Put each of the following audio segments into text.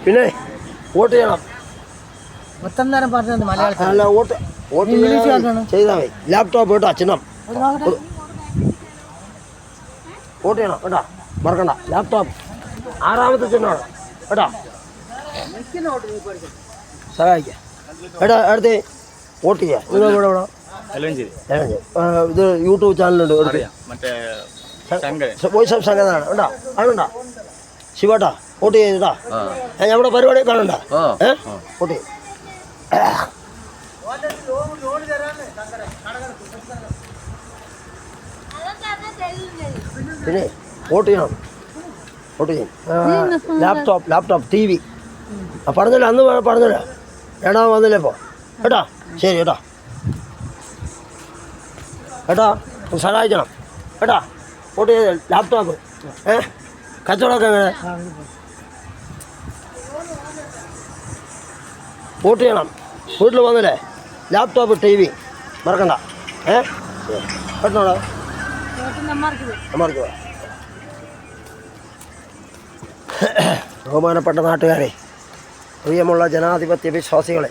പിന്നെ വോട്ട് ചെയ്യണം. മൊത്തം നേരം പറഞ്ഞത് മലയാളത്തിൽ. അല്ല വോട്ട് ചെയ്താൽ മതി. ലാപ്ടോപ്പ് കേട്ടോ ചിഹ്നം. വോട്ട് ചെയ്യണം കേട്ടോ, മറക്കണ്ട. ലാപ്ടോപ്പ് 6ാമത്തെ ചിഹ്നമാണ് കേട്ടോ. സഹായിക്കാം കേട്ടോ. അടുത്ത് വോട്ട് ചെയ്യാം. നിങ്ങൾ ഇവിടെ ഇവിടെ ഇത് യൂട്യൂബ് ചാനലുണ്ട്. വോയിസ് ഓഫ് സംഘടനയാണ് കേട്ടോ. അതുകൊണ്ടാ ശിവട്ടാ വോട്ട് ചെയ്താ നമ്മുടെ പരിപാടി കാണണ്ട. വോട്ട് ചെയ്യും. പിന്നെ വോട്ട് ചെയ്യണം. വോട്ട് ചെയ്യും. ലാപ്ടോപ്പ് TV പറഞ്ഞല്ലോ, അന്ന് പറഞ്ഞല്ലോ. രണ്ടാമത് വന്നില്ലേ ഇപ്പോൾ കേട്ടോ. ശരി കേട്ടോ കേട്ടോ, സഹായിക്കണം കേട്ടോ. വോട്ട് ചെയ്ത് ലാപ്ടോപ്പ് കച്ചവടമൊക്കെ എങ്ങനെ വോട്ട് ചെയ്യണം. വീട്ടിൽ വന്നില്ലേ ലാപ്ടോപ്പ് TV മറക്കണ്ട. കേട്ടോടാ മാർക്ക്. ബഹുമാനപ്പെട്ട നാട്ടുകാരെ, പ്രിയമുള്ള ജനാധിപത്യ വിശ്വാസികളെ,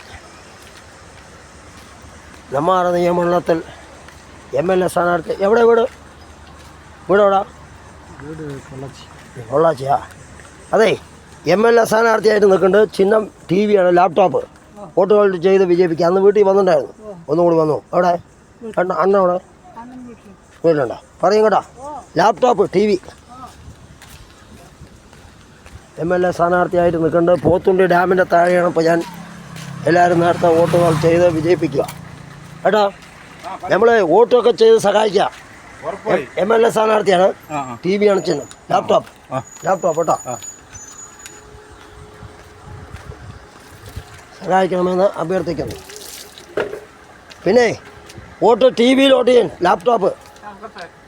നമ്മുടെ നിയമമണ്ഡലത്തിൽ MLA സ്ഥാനാർത്ഥി എവിടെ വീട് എവിടാ? പൊള്ളാച്ചിയാ. അതെ, MLA സ്ഥാനാർത്ഥിയായിട്ട് നിൽക്കുന്നുണ്ട്. ചിഹ്നം TV ആണ്, ലാപ്ടോപ്പ്. വോട്ടുകൾ ചെയ്ത് വിജയിപ്പിക്കുക. അന്ന് വീട്ടിൽ വന്നിട്ടുണ്ടായിരുന്നു, ഒന്നുകൂടി വന്നു. അവിടെ അണ്ണ അവിടെ വീട്ടിലുണ്ടോ? പറയും കേട്ടോ. ലാപ്ടോപ്പ് TV MLA സ്ഥാനാർത്ഥിയായിട്ട് നിൽക്കുന്നുണ്ട്. പോത്തുണ്ടി ഡാമിൻ്റെ താഴെയാണ് ഇപ്പോൾ ഞാൻ. എല്ലാവരും നേരത്തെ വോട്ടുകൾ ചെയ്ത് വിജയിപ്പിക്കുക കേട്ടോ. നമ്മൾ വോട്ടൊക്കെ ചെയ്ത് സഹായിക്കുക. MLA സ്ഥാനാർത്ഥിയാണ്. TV ആണ് ചിഹ്നം. ലാപ്ടോപ്പ് കേട്ടോ. സഹായിക്കണമെന്ന് അഭ്യർത്ഥിക്കുന്നു. പിന്നെ വോട്ട് TV വോട്ട് ചെയ്യാൻ ലാപ്ടോപ്പ്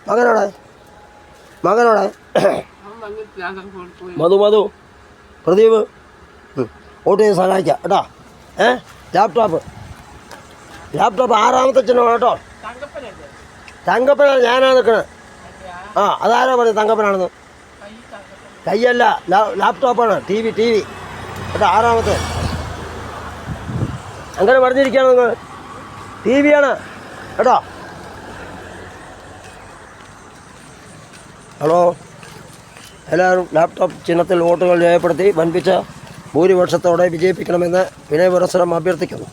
മകനോടെ മധു പ്രദീപ് വോട്ട് ചെയ്ത് സഹായിക്കാം കേട്ടോ. ലാപ്ടോപ്പ് 6ാമത്തെ ചിഹ്നമാണ് കേട്ടോ. തങ്കപ്പനാണ് ഞാനാണ് നിൽക്കുന്നത്. അതാരാ പറഞ്ഞത് തങ്കപ്പനാണെന്ന്? കയ്യല്ല, ലാപ്ടോപ്പാണ്. TV കേട്ടോ. 6ാമത്തെ അങ്ങനെ പറഞ്ഞിരിക്കുകയാണ് നിങ്ങൾ. TV ആണ് കേട്ടോ. ഹലോ, എല്ലാവരും ലാപ്ടോപ്പ് ചിഹ്നത്തിൽ വോട്ടുകൾ രേഖപ്പെടുത്തി വൻപിച്ച ഭൂരിപക്ഷത്തോടെ വിജയിപ്പിക്കണമെന്ന് വിനയപുരസ്സരം അഭ്യർത്ഥിക്കുന്നു.